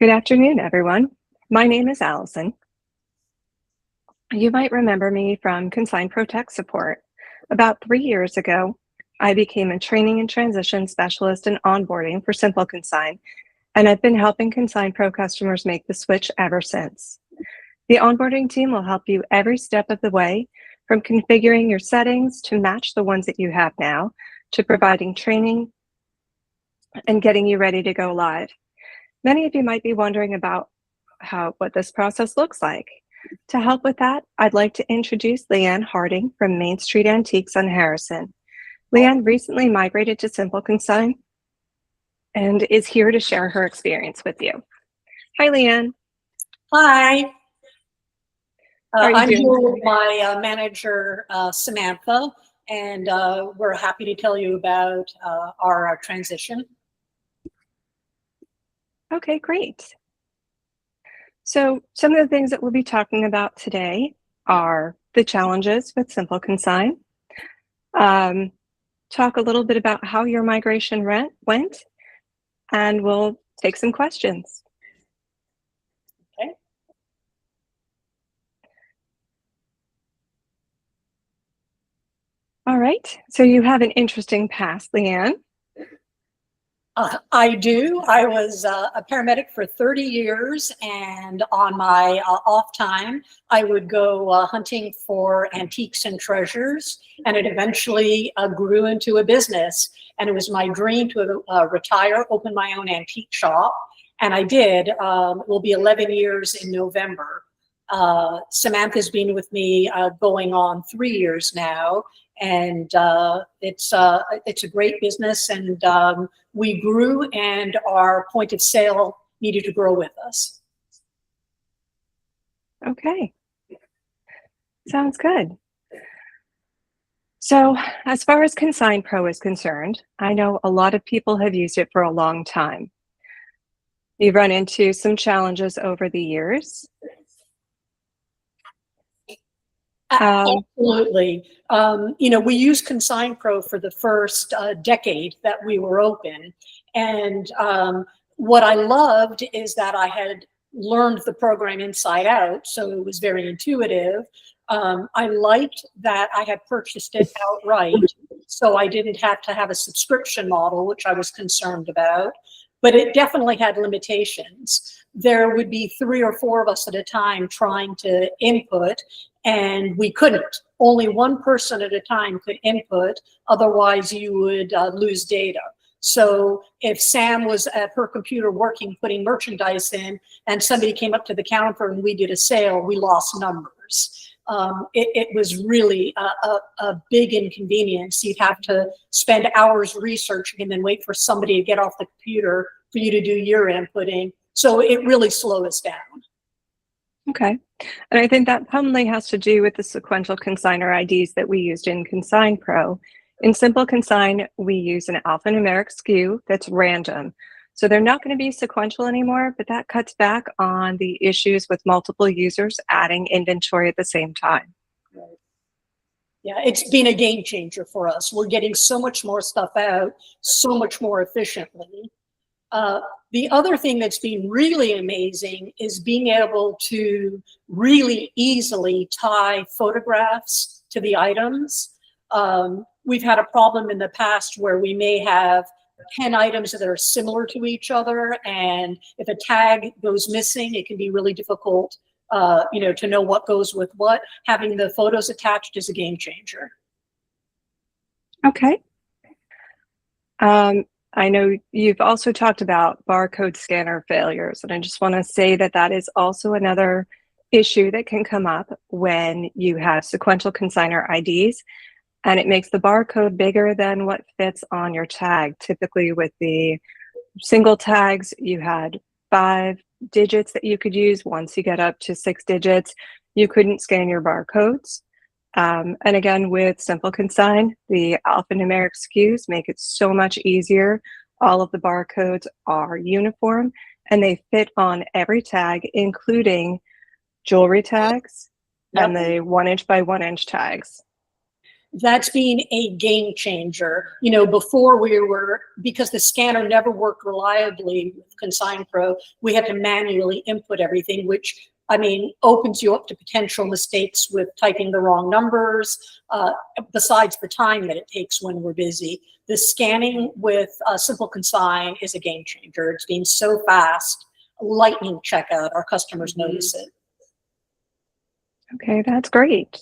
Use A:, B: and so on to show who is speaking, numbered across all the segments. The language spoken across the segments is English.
A: Good afternoon, everyone. My name is Alyson. You might remember me from ConsignPro Tech Support. About 3 years ago, I became a training and transition specialist in onboarding for SimpleConsign, and I've been helping ConsignPro customers make the switch ever since. The onboarding team will help you every step of the way, from configuring your settings to match the ones that you have now, to providing training and getting you ready to go live. Many of you might be wondering about what this process looks like. To help with that, I'd like to introduce Liane Harding from Main Street Antiques on Harrison. Liane recently migrated to SimpleConsign and is here to share her experience with you. Hi, Liane.
B: Hi. I'm
A: doing
B: here with my manager, Samantha, and we're happy to tell you about our transition.
A: Okay, great. So some of the things that we'll be talking about today are the challenges with SimpleConsign, talk a little bit about how your migration went, and we'll take some questions.
B: Okay.
A: All right, so you have an interesting past, Liane.
B: I do. I was a paramedic for 30 years, and on my off time, I would go hunting for antiques and treasures, and it eventually grew into a business. And it was my dream to retire, open my own antique shop, and I did. It will be 11 years in November. Samantha's been with me going on 3 years now, and it's a great business, and we grew, and our point of sale needed to grow with us.
A: Okay, sounds good. So as far as ConsignPro is concerned, I know a lot of people have used it for a long time. You've run into some challenges over the years.
B: Absolutely. We used ConsignPro for the first decade that we were open. And what I loved is that I had learned the program inside out, so it was very intuitive. I liked that I had purchased it outright, so I didn't have to have a subscription model, which I was concerned about. But it definitely had limitations. There would be 3 or 4 of us at a time trying to input, and we couldn't. Only one person at a time could input, otherwise you would lose data. So if Sam was at her computer working, putting merchandise in, and somebody came up to the counter and we did a sale, we lost numbers. It was really a big inconvenience. You'd have to spend hours researching and then wait for somebody to get off the computer for you to do your inputting. So it really slowed us down.
A: Okay. And I think that probably has to do with the sequential consignor IDs that we used in ConsignPro. In SimpleConsign, we use an alphanumeric SKU that's random. So they're not going to be sequential anymore, but that cuts back on the issues with multiple users adding inventory at the same time.
B: Right. Yeah, it's been a game changer for us. We're getting so much more stuff out, so much more efficiently. The other thing that's been really amazing is being able to really easily tie photographs to the items. We've had a problem in the past where we may have 10 items that are similar to each other, and if a tag goes missing, it can be really difficult to know what goes with what. Having the photos attached is a game changer.
A: Okay. I know you've also talked about barcode scanner failures, and I just want to say that that is also another issue that can come up when you have sequential consignor IDs, and it makes the barcode bigger than what fits on your tag. Typically with the single tags, you had 5 digits that you could use. Once you get up to 6 digits, you couldn't scan your barcodes. And again, with SimpleConsign, the alphanumeric SKUs make it so much easier. All of the barcodes are uniform and they fit on every tag, including jewelry tags and the 1 inch by 1 inch tags.
B: that's been a game changer. Before because the scanner never worked reliably with ConsignPro, we had to manually input everything, which, I mean, opens you up to potential mistakes with typing the wrong numbers, besides the time that it takes when we're busy. The scanning with SimpleConsign is a game changer. It's been so fast. Lightning checkout, our customers notice it.
A: Okay, that's great.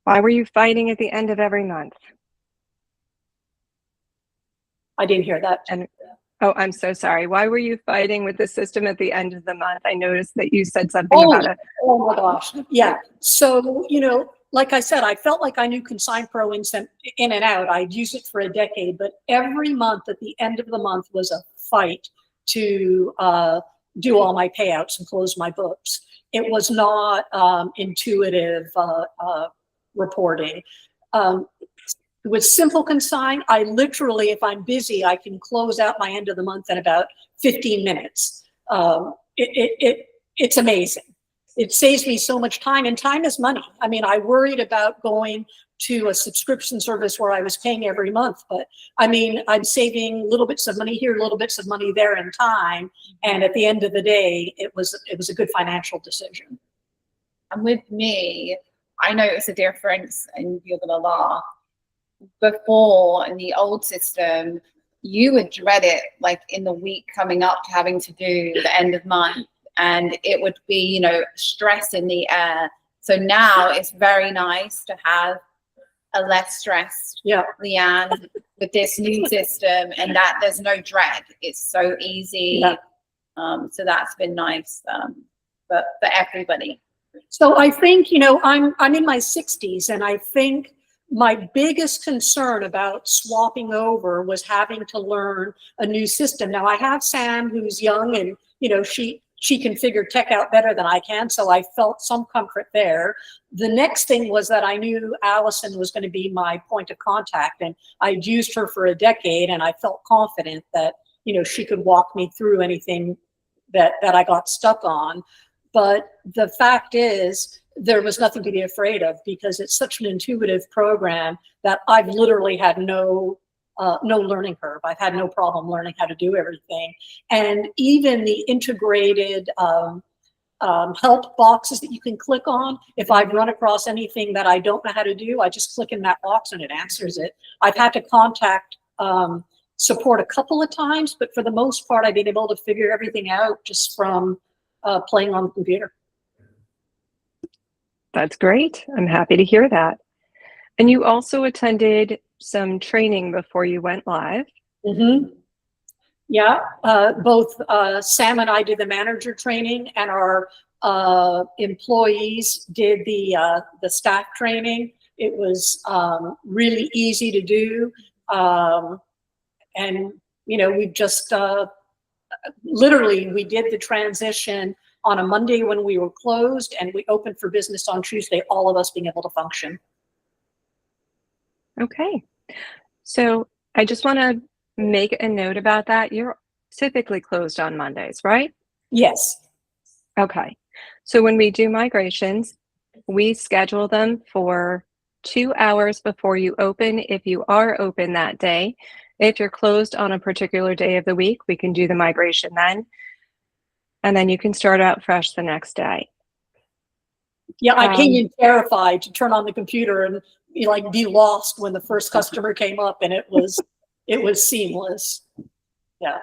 A: Why were you fighting at the end of every month?
B: I didn't hear that.
A: And oh, I'm so sorry. Why were you fighting with the system at the end of the month? I noticed that you said something about it.
B: Oh my gosh. Yeah. So, like I said, I felt like I knew ConsignPro in and out. I'd used it for a decade, but every month at the end of the month was a fight to do all my payouts and close my books. It was not intuitive reporting. With SimpleConsign, I literally, if I'm busy, I can close out my end of the month in about 15 minutes. It's amazing. It saves me so much time, and time is money. I mean, I worried about going to a subscription service where I was paying every month, but I mean, I'm saving little bits of money here, little bits of money there in time. And at the end of the day, it was a good financial decision.
C: And with me, I noticed a difference, and you're gonna laugh. Before, in the old system, you would dread it, like in the week coming up to having to do the end of month, and it would be, stress in the air. So now it's very nice to have a less stressed Liane with this new system, and that there's no dread. It's so easy. So that's been nice for everybody.
B: So I think, I'm in my 60s, and I think my biggest concern about swapping over was having to learn a new system. Now I have Sam, who's young, and she can figure tech out better than I can, so I felt some comfort there. The next thing was that I knew Alyson was going to be my point of contact, and I'd used her for a decade, and I felt confident that she could walk me through anything that I got stuck on. But the fact is, there was nothing to be afraid of, because it's such an intuitive program that I've literally had no learning curve. I've had no problem learning how to do everything. And even the integrated help boxes that you can click on, if I've run across anything that I don't know how to do, I just click in that box and it answers it. I've had to contact support a couple of times, but for the most part, I've been able to figure everything out just from playing on the computer.
A: That's great. I'm happy to hear that. And you also attended some training before you went live.
B: Mm-hmm. Yeah, both Sam and I did the manager training, and our employees did the staff training. It was really easy to do. And, we just literally, we did the transition on a Monday when we were closed, and we opened for business on Tuesday, all of us being able to function.
A: Okay. So I just want to make a note about that. You're typically closed on Mondays, right?
B: Yes.
A: Okay. So when we do migrations, we schedule them for 2 hours before you open, if you are open that day. If you're closed on a particular day of the week, we can do the migration then. And then you can start out fresh the next day.
B: Yeah, I came in terrified to turn on the computer and be lost when the first customer came up, and it was seamless. Yeah.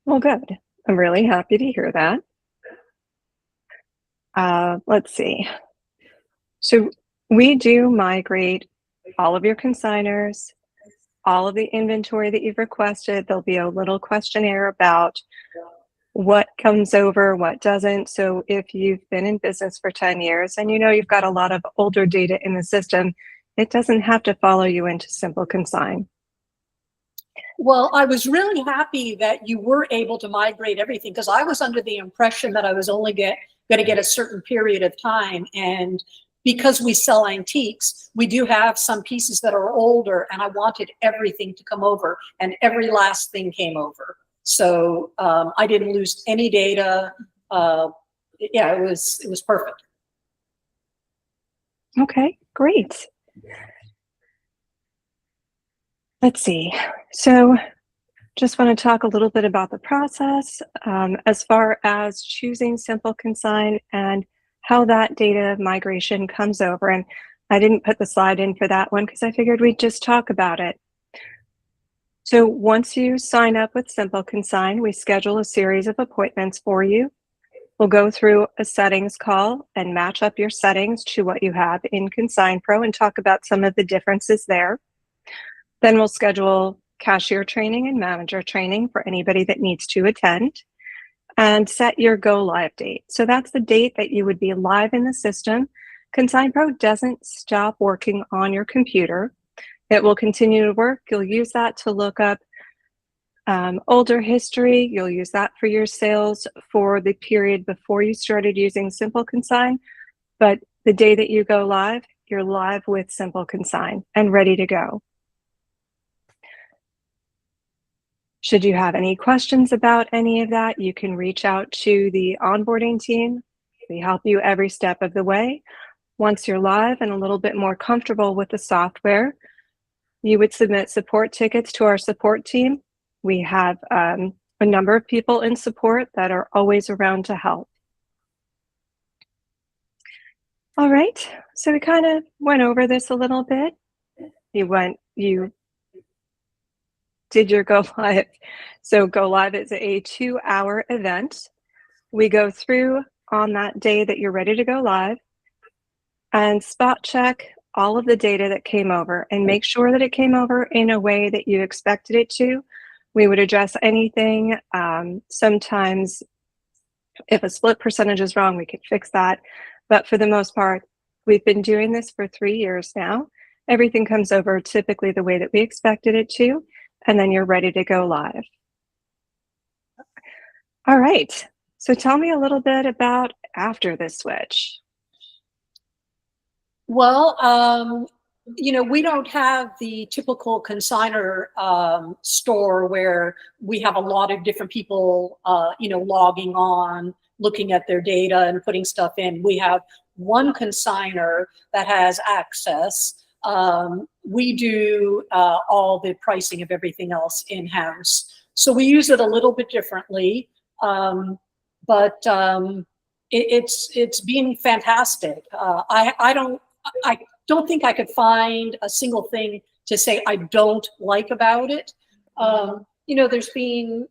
A: Well, good. I'm really happy to hear that. Let's see. So we do migrate all of your consigners, all of the inventory that you've requested. There'll be a little questionnaire about what comes over, what doesn't. So if you've been in business for 10 years and you've got a lot of older data in the system, it doesn't have to follow you into SimpleConsign.
B: Well, I was really happy that you were able to migrate everything, because I was under the impression that I was only going to get a certain period of time. And because we sell antiques, we do have some pieces that are older, and I wanted everything to come over, and every last thing came over. So I didn't lose any data. Yeah, it was perfect.
A: Okay, great. Let's see. So just want to talk a little bit about the process as far as choosing SimpleConsign and how that data migration comes over. And I didn't put the slide in for that one because I figured we'd just talk about it. So once you sign up with SimpleConsign, we schedule a series of appointments for you. We'll go through a settings call and match up your settings to what you have in ConsignPro and talk about some of the differences there. Then we'll schedule cashier training and manager training for anybody that needs to attend and set your go live date. So that's the date that you would be live in the system. ConsignPro doesn't stop working on your computer. It will continue to work. You'll use that to look up older history. You'll use that for your sales for the period before you started using SimpleConsign. But the day that you go live, you're live with SimpleConsign and ready to go. Should you have any questions about any of that, you can reach out to the onboarding team. We help you every step of the way. Once you're live and a little bit more comfortable with the software, you would submit support tickets to our support team. We have a number of people in support that are always around to help. All right, so we kind of went over this a little bit. You did your go live. So go live is a 2-hour event. We go through on that day that you're ready to go live and spot check all of the data that came over and make sure that it came over in a way that you expected it to. We would address anything. Sometimes if a split percentage is wrong, we could fix that. But for the most part, we've been doing this for 3 years now. Everything comes over typically the way that we expected it to, and then you're ready to go live. All right, so tell me a little bit about after the switch.
B: Well, you know, we don't have the typical consignor store where we have a lot of different people, you know, logging on, looking at their data and putting stuff in. We have one consignor that has access. We do all the pricing of everything else in-house. So we use it a little bit differently, but it's been fantastic. I don't think I could find a single thing to say I don't like about it. You know, there's been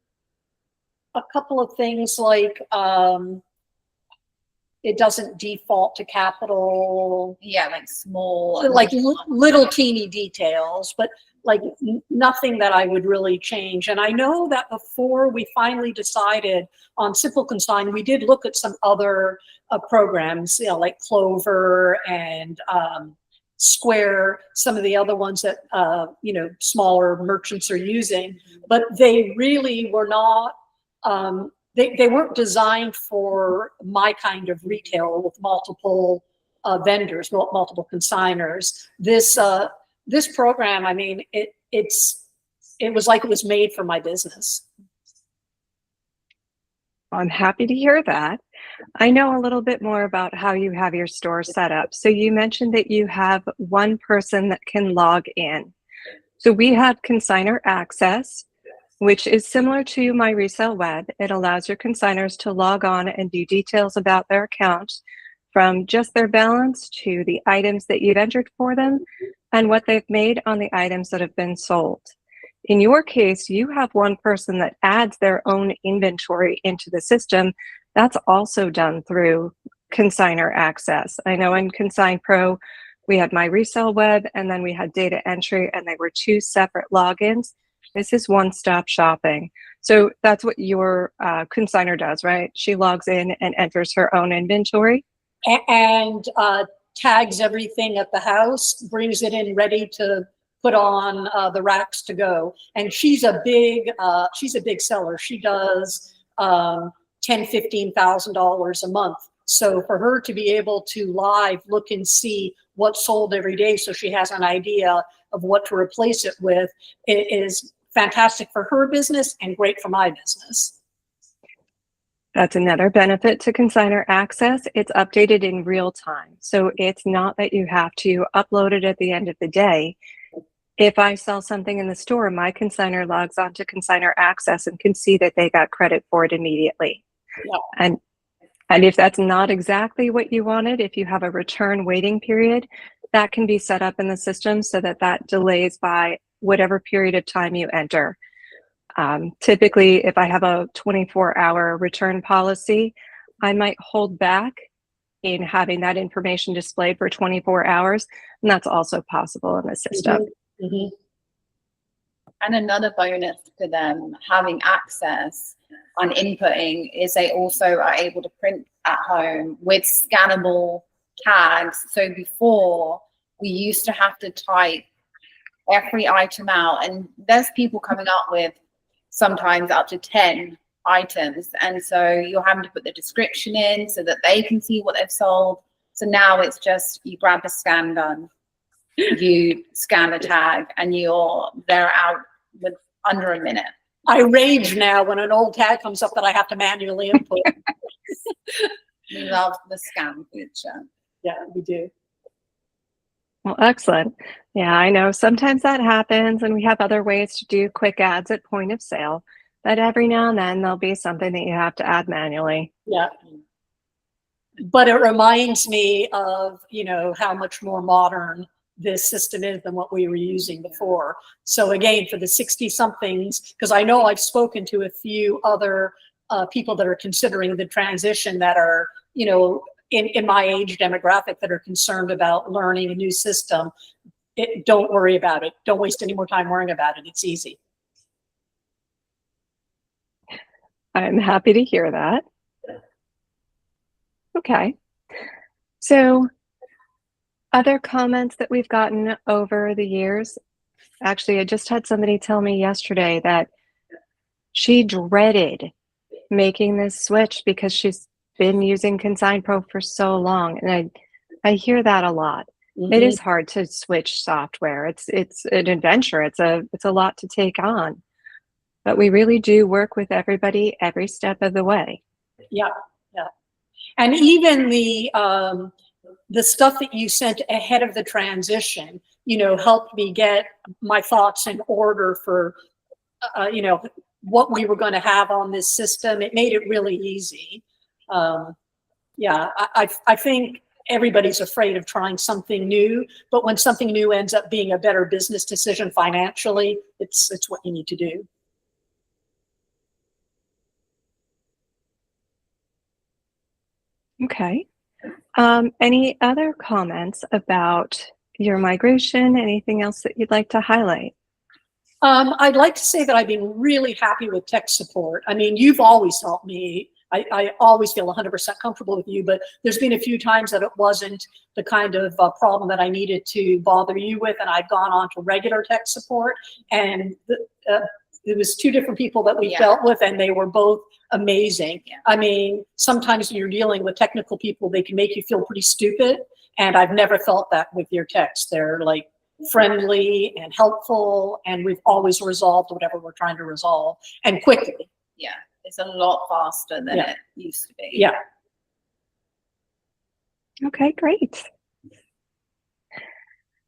B: a couple of things like it doesn't default to capital.
C: Yeah, like small,
B: like little teeny details, but like nothing that I would really change. And I know that before we finally decided on SimpleConsign, we did look at some other programs, you know, like Clover and Square, some of the other ones that, you know, smaller merchants are using, but they really were not, they weren't designed for my kind of retail with multiple vendors, multiple consigners. This program, I mean, it was like it was made for my business.
A: I'm happy to hear that. I know a little bit more about how you have your store set up. So you mentioned that you have one person that can log in. So we have consignor access, which is similar to My Resale Web. It allows your consignors to log on and view details about their account, from just their balance to the items that you've entered for them and what they've made on the items that have been sold. In your case, you have one person that adds their own inventory into the system. That's also done through consignor access. I know in ConsignPro, we had My Resale Web and then we had data entry, and they were 2 separate logins. This is one-stop shopping. So that's what your consignor does, right? She logs in and enters her own inventory.
B: And tags everything at the house, brings it in ready to put on the racks to go. And she's a big seller. She does $10,000–$15,000 a month. So for her to be able to live look and see what's sold every day, so she has an idea of what to replace it with, it is fantastic for her business and great for my business.
A: That's another benefit to Consigner Access. It's updated in real time. So it's not that you have to upload it at the end of the day. If I sell something in the store, my consigner logs on to Consigner Access and can see that they got credit for it immediately.
B: Yeah.
A: And if that's not exactly what you wanted, if you have a return waiting period, that can be set up in the system so that that delays by whatever period of time you enter. Typically, if I have a 24-hour return policy, I might hold back in having that information displayed for 24 hours, and that's also possible in the system.
B: Mm-hmm.
C: And another bonus to them having access on inputting is they also are able to print at home with scannable tags. So before, we used to have to type every item out, and there's people coming up with sometimes up to 10 items, and so you're having to put the description in so that they can see what they've sold. So now it's just you grab a scan gun, you scan a tag, and they're out with under a minute.
B: I rage now when an old tag comes up that I have to manually input.
C: We love the scan feature.
B: Yeah, we do.
A: Well, excellent. Yeah, I know sometimes that happens, and we have other ways to do quick adds at point of sale, but every now and then there'll be something that you have to add manually.
B: Yeah. But it reminds me of, how much more modern this system is than what we were using before. So again, for the 60-somethings, because I know I've spoken to a few other people that are considering the transition that are, in my age demographic that are concerned about learning a new system. Don't worry about it. Don't waste any more time worrying about it. It's easy.
A: I'm happy to hear that. Okay. So other comments that we've gotten over the years, actually, I just had somebody tell me yesterday that she dreaded making this switch because she's been using ConsignPro for so long, and I hear that a lot. Mm-hmm. It is hard to switch software. It's an adventure. It's a lot to take on, but we really do work with everybody every step of the way.
B: Yeah, yeah, and even the stuff that you sent ahead of the transition, helped me get my thoughts in order for, what we were going to have on this system. It made it really easy. Yeah, I think everybody's afraid of trying something new, but when something new ends up being a better business decision financially, it's what you need to do.
A: Okay. Any other comments about your migration? Anything else that you'd like to highlight?
B: I'd like to say that I've been really happy with tech support. I mean, you've always helped me. I always feel 100% comfortable with you, but there's been a few times that it wasn't the kind of problem that I needed to bother you with, and I've gone on to regular tech support, and it was two different people that we dealt with, and they were both amazing. Yeah. I mean, sometimes when you're dealing with technical people, they can make you feel pretty stupid, and I've never felt that with your techs. They're like friendly and helpful, and we've always resolved whatever we're trying to resolve, and quickly.
C: Yeah, it's a lot faster than it used to be.
B: Yeah.
A: Okay, great.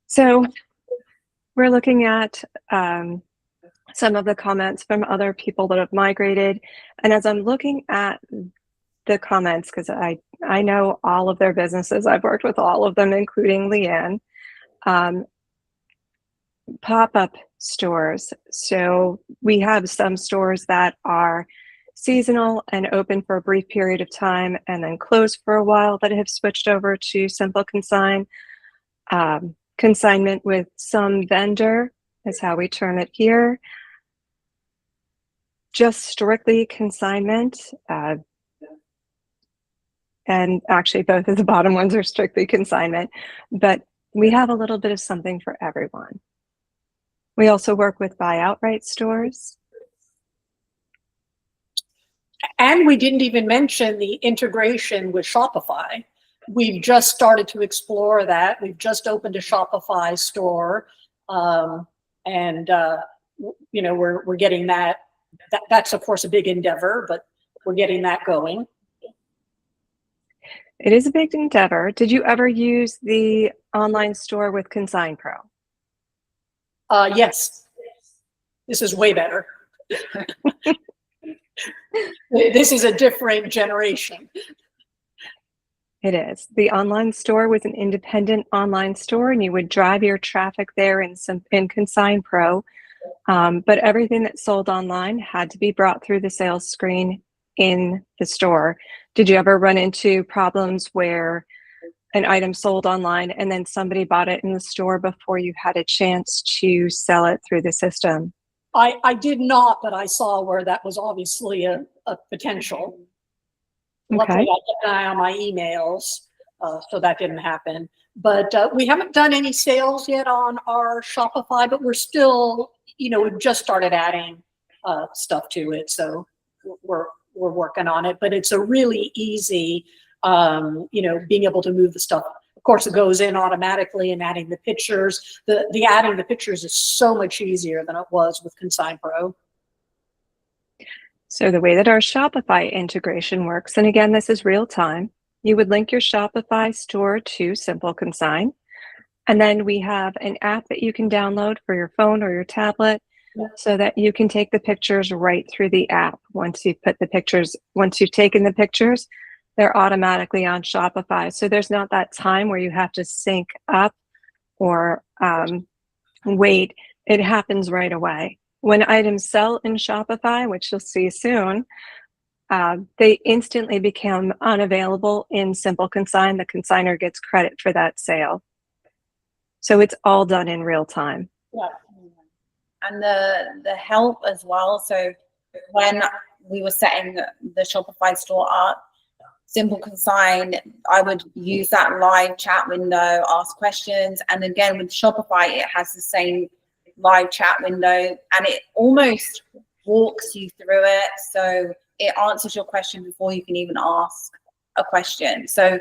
A: So we're looking at some of the comments from other people that have migrated, and as I'm looking at the comments, because I know all of their businesses, I've worked with all of them, including Liane. Pop-up stores. So we have some stores that are seasonal and open for a brief period of time and then close for a while that have switched over to SimpleConsign. Consignment with some vendor is how we term it here. Just strictly consignment. And actually both of the bottom ones are strictly consignment, but we have a little bit of something for everyone. We also work with buy outright stores.
B: And we didn't even mention the integration with Shopify. We've just started to explore that. We've just opened a Shopify store, and we're getting that. That's of course a big endeavor, but we're getting that going.
A: It is a big endeavor. Did you ever use the online store with ConsignPro?
B: Yes, this is way better. This is a different generation.
A: It is. The online store was an independent online store, and you would drive your traffic there in ConsignPro. But everything that sold online had to be brought through the sales screen in the store. Did you ever run into problems where an item sold online and then somebody bought it in the store before you had a chance to sell it through the system?
B: I did not, but I saw where that was obviously a potential. Luckily,
A: Okay.
B: I kept an eye on my emails, so that didn't happen. But we haven't done any sales yet on our Shopify, but we're still, we've just started adding stuff to it. So we're working on it, but it's a really easy, being able to move the stuff. Of course, it goes in automatically, and adding the pictures. The adding the pictures is so much easier than it was with ConsignPro.
A: So the way that our Shopify integration works, and again, this is real time, you would link your Shopify store to SimpleConsign. And then we have an app that you can download for your phone or your tablet so that you can take the pictures right through the app. Once you've taken the pictures, they're automatically on Shopify. So there's not that time where you have to sync up or wait. It happens right away. When items sell in Shopify, which you'll see soon, they instantly become unavailable in SimpleConsign. The consignor gets credit for that sale. So it's all done in real time.
B: Yeah.
C: And the help as well. So when we were setting the Shopify store up, SimpleConsign, I would use that live chat window, ask questions. And again, with Shopify, it has the same live chat window, and it almost walks you through it. So it answers your question before you can even ask a question. So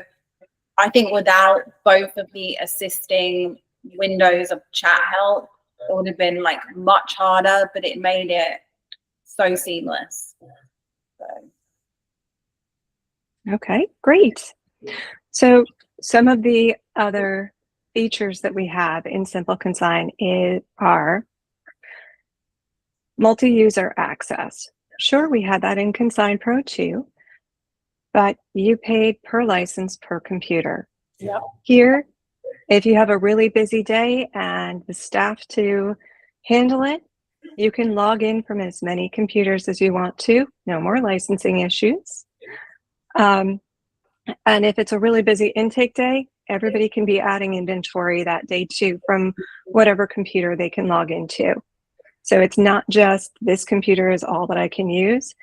C: I think without both of the assisting windows of chat help, it would have been like much harder, but it made it so seamless. So.
A: Okay, great. So some of the other features that we have in SimpleConsign are multi-user access. Sure, we had that in ConsignPro too, but you paid per license per computer.
B: Yep.
A: Here, if you have a really busy day and the staff to handle it, you can log in from as many computers as you want to. No more licensing issues. And if it's a really busy intake day, everybody can be adding inventory that day too from whatever computer they can log into. So it's not just this computer is all that I can use.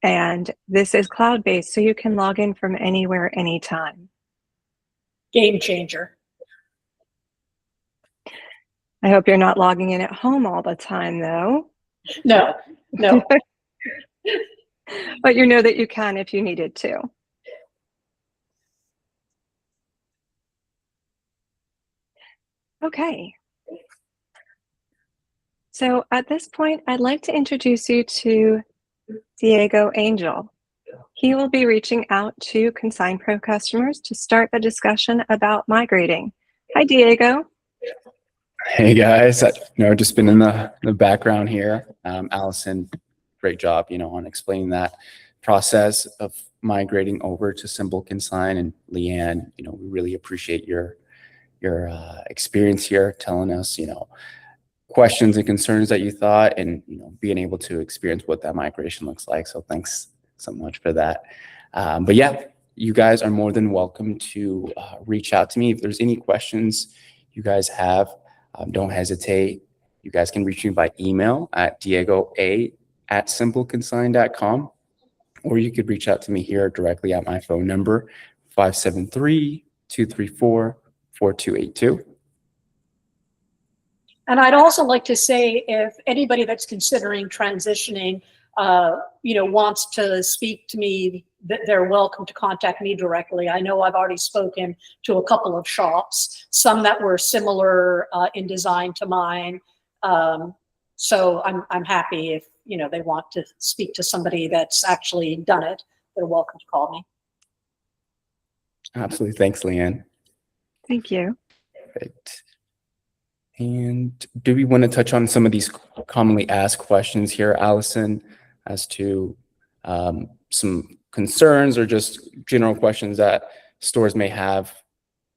A: And this is cloud-based, so you can log in from anywhere, anytime.
B: Game changer.
A: I hope you're not logging in at home all the time, though.
B: No.
A: But you know that you can if you needed to. Okay. So at this point, I'd like to introduce you to Diego Angel. He will be reaching out to ConsignPro customers to start the discussion about migrating. Hi, Diego.
D: Hey guys, just been in the background here. Alyson, great job, on explaining that process of migrating over to SimpleConsign, and Liane, we really appreciate your experience here, telling us, questions and concerns that you thought, and being able to experience what that migration looks like. So thanks so much for that. But yeah, you guys are more than welcome to reach out to me if there's any questions you guys have. Don't hesitate. You guys can reach me by email at diegoa@simpleconsign.com, or you could reach out to me here directly at my phone number, 573-234-4282.
B: And I'd also like to say, if anybody that's considering transitioning, wants to speak to me, they're welcome to contact me directly. I know I've already spoken to a couple of shops, some that were similar in design to mine. So I'm happy they want to speak to somebody that's actually done it, they're welcome to call me.
D: Absolutely. Thanks, Liane.
A: Thank you.
D: Right. And do we want to touch on some of these commonly asked questions here, Alyson, as to some concerns or just general questions that stores may have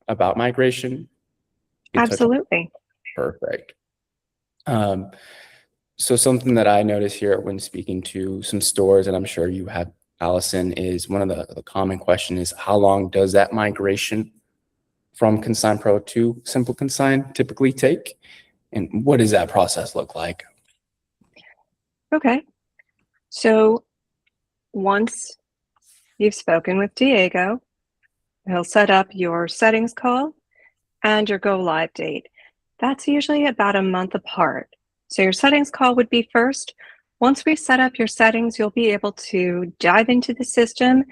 D: about migration?
A: Absolutely.
D: Perfect. So something that I notice here when speaking to some stores, and I'm sure you have, Alyson, is one of the common question is, how long does that migration from ConsignPro to SimpleConsign typically take? And what does that process look like?
A: Okay. So once you've spoken with Diego, he'll set up your settings call and your go live date. That's usually about a month apart. So your settings call would be first. Once we set up your settings, you'll be able to dive into the system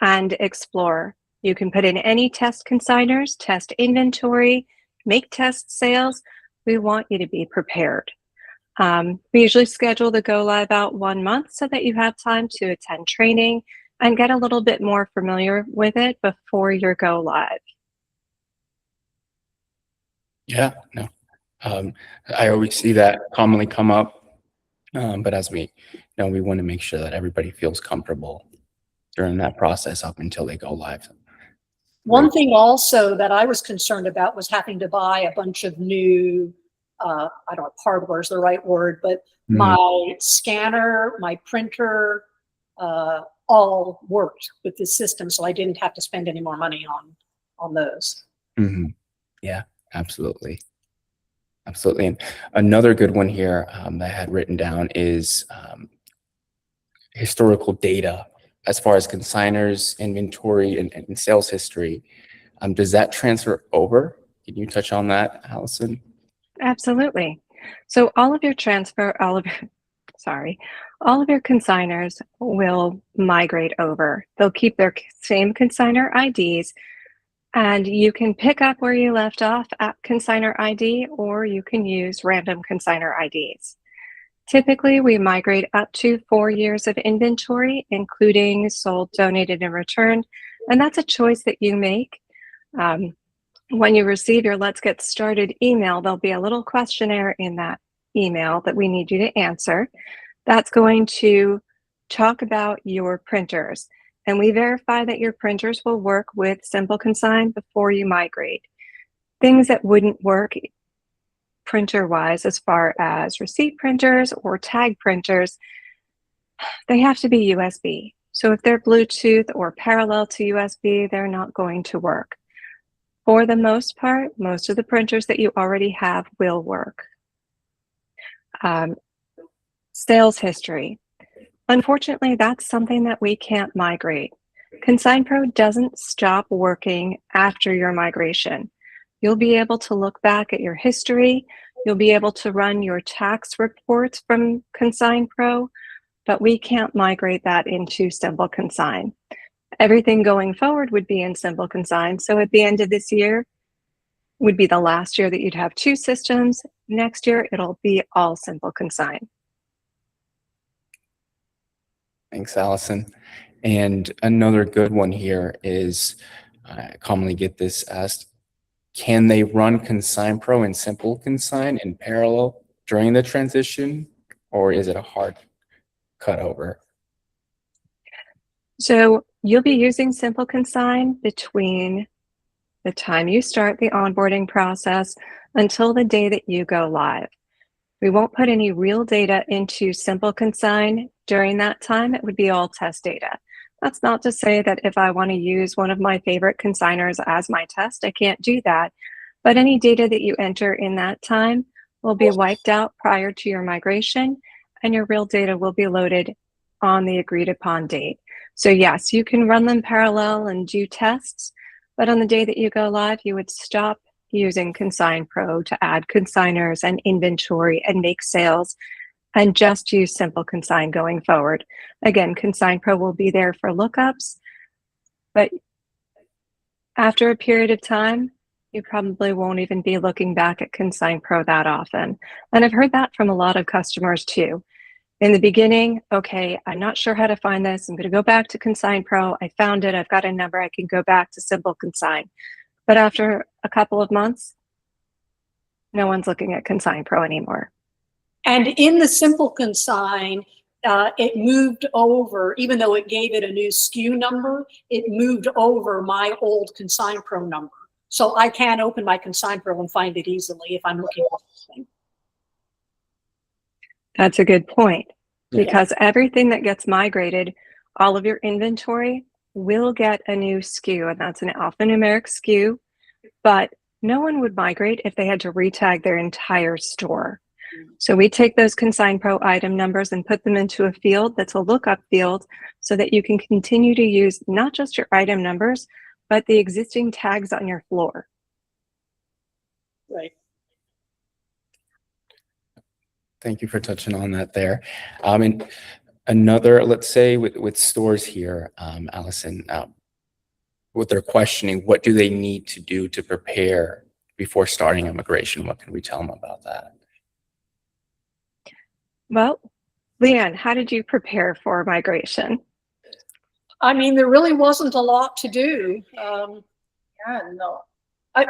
A: and explore. You can put in any test consigners, test inventory, make test sales. We want you to be prepared. We usually schedule the go live out 1 month so that you have time to attend training and get a little bit more familiar with it before your go live.
D: Yeah, no. I always see that commonly come up, but as we know, we want to make sure that everybody feels comfortable during that process up until they go live.
B: One thing also that I was concerned about was having to buy a bunch of new, I don't know if hardware is the right word, but my scanner, my printer, all worked with this system, so I didn't have to spend any more money on those.
D: Mm-hmm. Yeah, absolutely. Absolutely. And another good one here that I had written down is historical data as far as consigners, inventory, and sales history. Does that transfer over? Can you touch on that, Alyson?
A: Absolutely. So all of your consigners will migrate over. They'll keep their same consigner IDs, and you can pick up where you left off at consigner ID, or you can use random consigner IDs. Typically, we migrate up to 4 years of inventory, including sold, donated, and returned, and that's a choice that you make. When you receive your Let's Get Started email, there'll be a little questionnaire in that email that we need you to answer. That's going to talk about your printers. And we verify that your printers will work with SimpleConsign before you migrate. Things that wouldn't work printer-wise, as far as receipt printers or tag printers, they have to be USB. So if they're Bluetooth or parallel to USB, they're not going to work. For the most part, most of the printers that you already have will work. Sales history. Unfortunately, that's something that we can't migrate. ConsignPro doesn't stop working after your migration. You'll be able to look back at your history. You'll be able to run your tax reports from ConsignPro, but we can't migrate that into SimpleConsign. Everything going forward would be in SimpleConsign. So at the end of this year would be the last year that you'd have 2 systems. Next year, it'll be all SimpleConsign.
D: Thanks, Alyson. And another good one here is, I commonly get this asked, can they run ConsignPro and SimpleConsign in parallel during the transition, or is it a hard cutover?
A: So you'll be using SimpleConsign between the time you start the onboarding process until the day that you go live. We won't put any real data into SimpleConsign during that time. It would be all test data. That's not to say that if I want to use one of my favorite consigners as my test, I can't do that. But any data that you enter in that time will be wiped out prior to your migration, and your real data will be loaded on the agreed upon date. So yes, you can run them parallel and do tests, but on the day that you go live, you would stop using ConsignPro to add consigners and inventory and make sales, and just use SimpleConsign going forward. Again, ConsignPro will be there for lookups, but after a period of time, you probably won't even be looking back at ConsignPro that often. And I've heard that from a lot of customers too. In the beginning, okay, I'm not sure how to find this. I'm going to go back to ConsignPro. I found it. I've got a number. I can go back to SimpleConsign. But after a couple of months, no one's looking at ConsignPro anymore.
B: And in the SimpleConsign, it moved over, even though it gave it a new SKU number, it moved over my old ConsignPro number. So I can open my ConsignPro and find it easily if I'm looking for something.
A: That's a good point, because everything that gets migrated, all of your inventory will get a new SKU, and that's an alphanumeric SKU, but no one would migrate if they had to retag their entire store. So we take those ConsignPro item numbers and put them into a field that's a lookup field so that you can continue to use not just your item numbers, but the existing tags on your floor.
B: Right.
D: Thank you for touching on that there. And another, let's say with stores here, Alyson, what they're questioning, what do they need to do to prepare before starting a migration? What can we tell them about that?
A: Well, Liane, how did you prepare for migration?
B: I mean, there really wasn't a lot to do.
C: Yeah, no.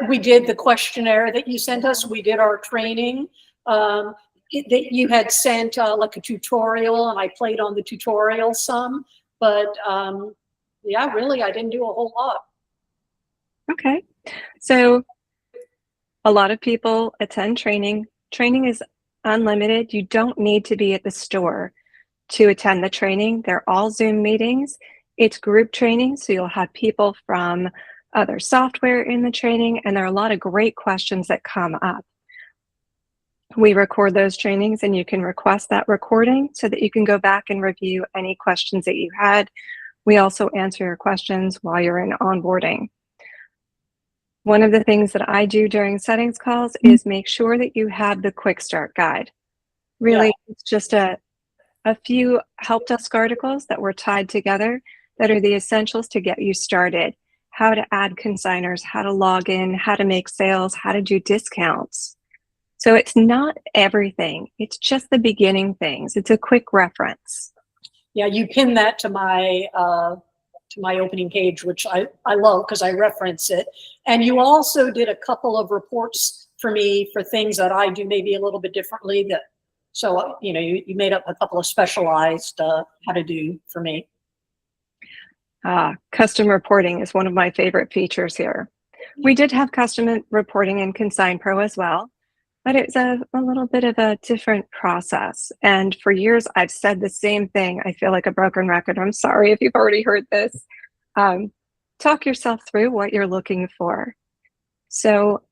B: We did the questionnaire that you sent us. We did our training. That you had sent like a tutorial, and I played on the tutorial some. But yeah, really, I didn't do a whole lot.
A: Okay, so a lot of people attend training. Training is unlimited. You don't need to be at the store to attend the training. They're all Zoom meetings. It's group training, so you'll have people from other software in the training, and there are a lot of great questions that come up. We record those trainings, and you can request that recording so that you can go back and review any questions that you had. We also answer your questions while you're in onboarding. One of the things that I do during settings calls is make sure that you have the quick start guide. Really, it's just a few help desk articles that were tied together that are the essentials to get you started. How to add consigners, how to log in, how to make sales, how to do discounts. So it's not everything. It's just the beginning things. It's a quick reference.
B: Yeah, you pin that to my opening page, which I love because I reference it. And you also did a couple of reports for me for things that I do maybe a little bit differently. So you know, you made up a couple of specialized how to do for me.
A: Custom reporting is one of my favorite features here. We did have custom reporting in ConsignPro as well, but it's a little bit of a different process. And for years, I've said the same thing. I feel like a broken record. I'm sorry if you've already heard this. Talk yourself through what you're looking for. So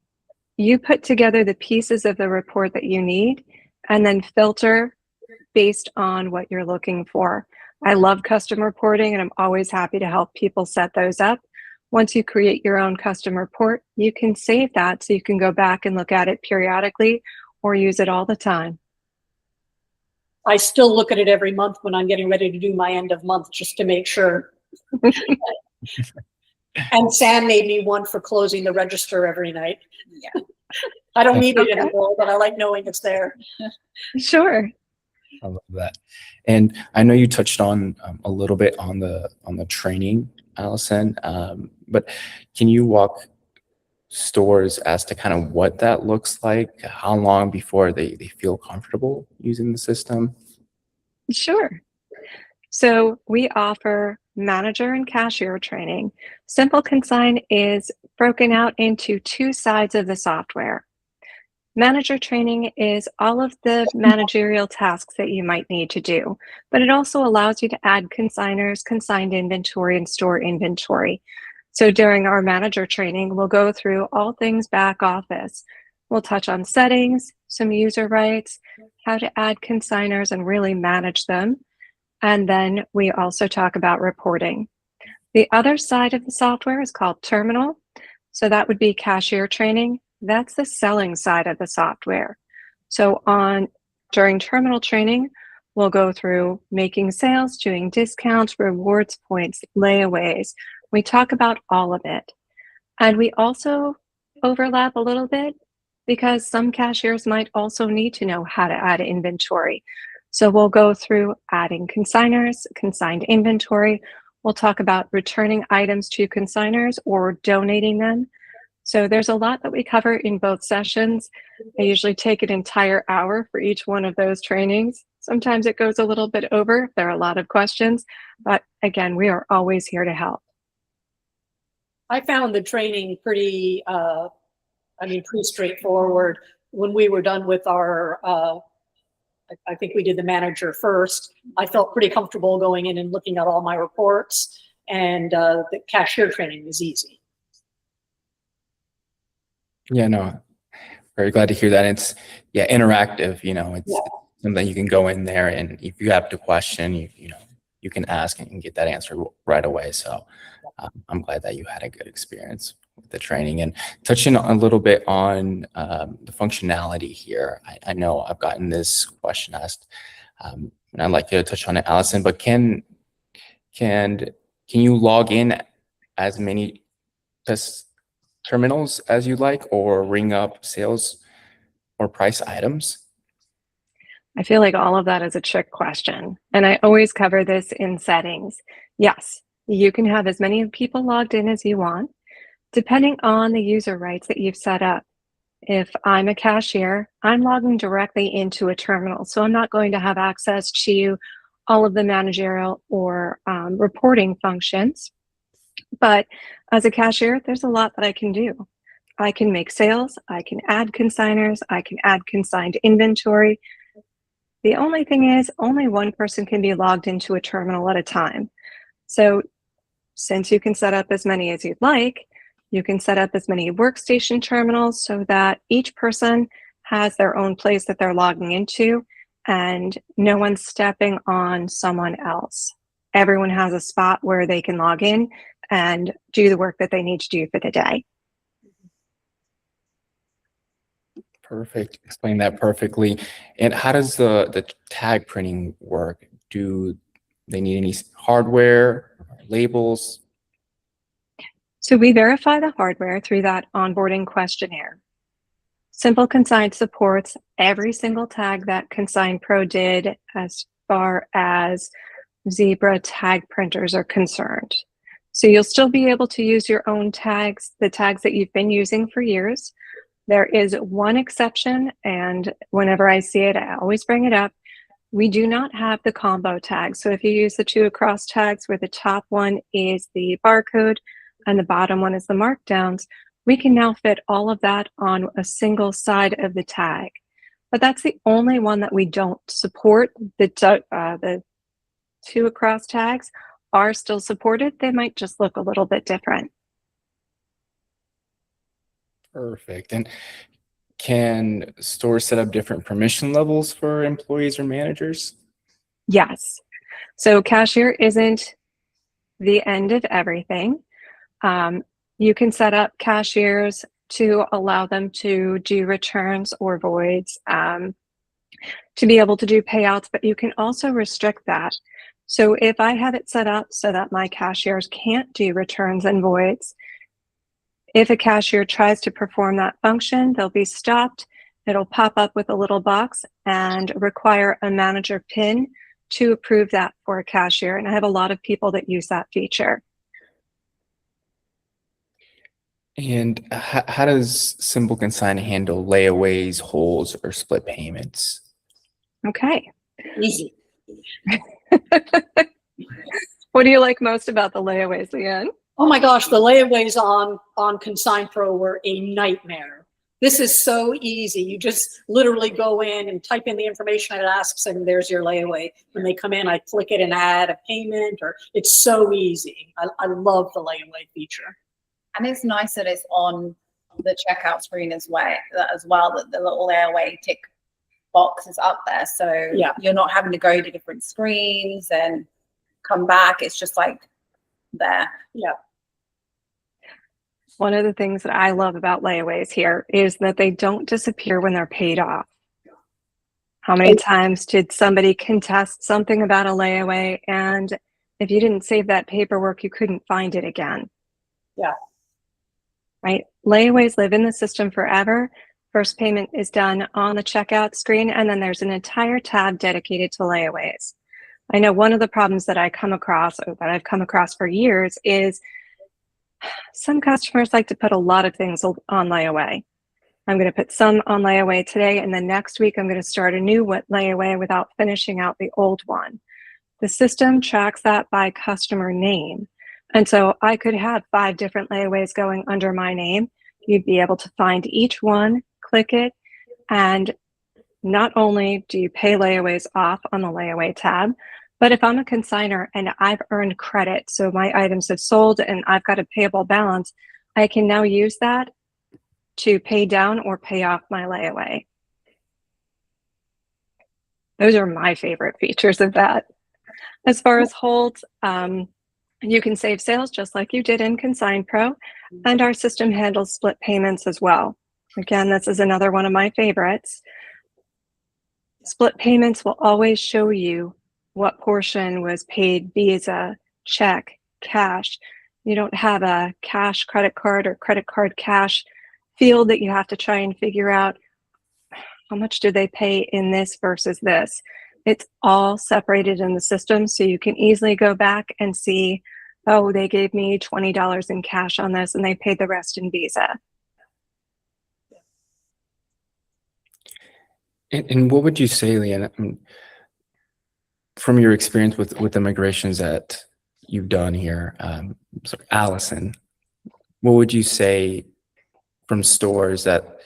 A: you put together the pieces of the report that you need and then filter based on what you're looking for. I love custom reporting, and I'm always happy to help people set those up. Once you create your own custom report, you can save that so you can go back and look at it periodically or use it all the time.
B: I still look at it every month when I'm getting ready to do my end of month just to make sure. And Sam made me one for closing the register every night.
C: Yeah.
B: I don't need it anymore, but I like knowing it's there.
A: Sure.
D: I love that. And I know you touched on a little bit on the training, Alyson, but can you walk stores as to kind of what that looks like? How long before they feel comfortable using the system?
A: Sure. So we offer manager and cashier training. SimpleConsign is broken out into two sides of the software. Manager training is all of the managerial tasks that you might need to do, but it also allows you to add consigners, consigned inventory, and store inventory. So during our manager training, we'll go through all things back office. We'll touch on settings, some user rights, how to add consigners and really manage them. And then we also talk about reporting. The other side of the software is called Terminal. So that would be cashier training. That's the selling side of the software. So during terminal training, we'll go through making sales, doing discounts, rewards points, layaways. We talk about all of it. And we also overlap a little bit because some cashiers might also need to know how to add inventory. So we'll go through adding consigners, consigned inventory. We'll talk about returning items to consigners or donating them. So there's a lot that we cover in both sessions. I usually take an entire hour for each one of those trainings. Sometimes it goes a little bit over if there are a lot of questions, but again, we are always here to help.
B: I found the training pretty straightforward. When we were done with our, I think we did the manager first, I felt pretty comfortable going in and looking at all my reports, and the cashier training was easy.
D: Yeah, no, very glad to hear that. It's interactive, it's something you can go in there, and if you have to question, you can ask and get that answer right away. So I'm glad that you had a good experience with the training. And touching a little bit on the functionality here, I know I've gotten this question asked, and I'd like to touch on it, Alyson, but can you log in as many terminals as you like, or ring up sales or price items?
A: I feel like all of that is a trick question, and I always cover this in settings. Yes, you can have as many people logged in as you want, depending on the user rights that you've set up. If I'm a cashier, I'm logging directly into a terminal, so I'm not going to have access to all of the managerial or reporting functions. But as a cashier, there's a lot that I can do. I can make sales, I can add consigners, I can add consigned inventory. The only thing is, only one person can be logged into a terminal at a time. So since you can set up as many as you'd like, you can set up as many workstation terminals so that each person has their own place that they're logging into, and no one's stepping on someone else. Everyone has a spot where they can log in and do the work that they need to do for the day.
D: Perfect. Explain that perfectly. And how does the tag printing work? Do they need any hardware, labels?
A: So we verify the hardware through that onboarding questionnaire. SimpleConsign supports every single tag that ConsignPro did as far as Zebra tag printers are concerned. So you'll still be able to use your own tags, the tags that you've been using for years. There is one exception, and whenever I see it, I always bring it up. We do not have the combo tags. So if you use the 2 across tags where the top one is the barcode and the bottom one is the markdowns, we can now fit all of that on a single side of the tag. But that's the only one that we don't support. The 2 across tags are still supported. They might just look a little bit different.
D: Perfect. And can stores set up different permission levels for employees or managers?
A: Yes. So cashier isn't the end of everything. You can set up cashiers to allow them to do returns or voids, to be able to do payouts, but you can also restrict that. So if I have it set up so that my cashiers can't do returns and voids, if a cashier tries to perform that function, they'll be stopped. It'll pop up with a little box and require a manager PIN to approve that for a cashier. And I have a lot of people that use that feature.
D: And how does SimpleConsign handle layaways, holds, or split payments?
A: Okay.
B: Easy.
A: What do you like most about the layaways, Liane?
B: Oh my gosh, the layaways on ConsignPro were a nightmare. This is so easy. You just literally go in and type in the information it asks, and there's your layaway. When they come in, I click it and add a payment, or it's so easy. I love the layaway feature.
C: And it's nice that it's on the checkout screen as well, that the little layaway tick box is up there. So
B: yeah,
C: you're not having to go to different screens and come back. It's just like there.
B: Yeah.
A: One of the things that I love about layaways here is that they don't disappear when they're paid off. How many times did somebody contest something about a layaway, and if you didn't save that paperwork, you couldn't find it again?
B: Yeah.
A: Right? Layaways live in the system forever, First payment is done on the checkout screen, and then there's an entire tab dedicated to layaways. I know one of the problems that I come across, or that I've come across for years, is some customers like to put a lot of things on layaway. I'm going to put some on layaway today, and then next week I'm going to start a new layaway without finishing out the old one. The system tracks that by customer name. And so I could have 5 different layaways going under my name. You'd be able to find each one, click it, and not only do you pay layaways off on the layaway tab, but if I'm a consigner and I've earned credit, so my items have sold and I've got a payable balance, I can now use that to pay down or pay off my layaway. Those are my favorite features of that. As far as hold, you can save sales just like you did in ConsignPro, and our system handles split payments as well. Again, this is another one of my favorites. Split payments will always show you what portion was paid Visa, check, cash. You don't have a cash credit card or credit card cash field that you have to try and figure out how much do they pay in this versus this. It's all separated in the system, so you can easily go back and see, oh, they gave me $20 in cash on this and they paid the rest in Visa.
D: And what would you say, Liane, from your experience with the migrations that you've done here, Alyson, what would you say from stores that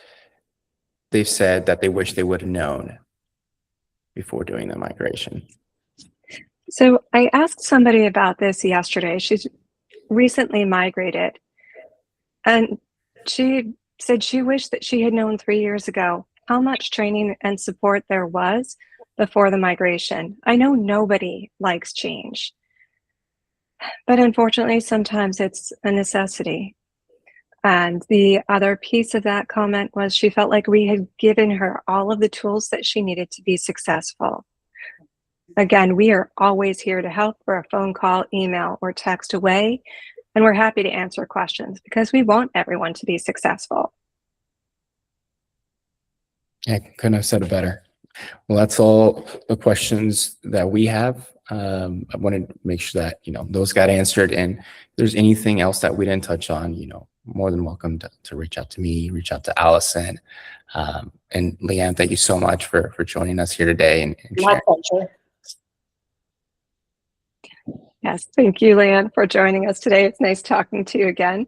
D: they've said that they wish they would have known before doing the migration?
A: So I asked somebody about this yesterday. She's recently migrated, and she said she wished that she had known 3 years ago how much training and support there was before the migration. I know nobody likes change, but unfortunately, sometimes it's a necessity. And the other piece of that comment was she felt like we had given her all of the tools that she needed to be successful. Again, we are always here to help. We're a phone call, email, or text away, and we're happy to answer questions because we want everyone to be successful.
D: I couldn't have said it better. Well, that's all the questions that we have. I wanted to make sure that, those got answered. And if there's anything else that we didn't touch on, more than welcome to reach out to me, reach out to Alyson. And Liane, thank you so much for joining us here today. And
B: My pleasure.
A: Yes, thank you, Liane, for joining us today. It's nice talking to you again.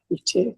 B: You too.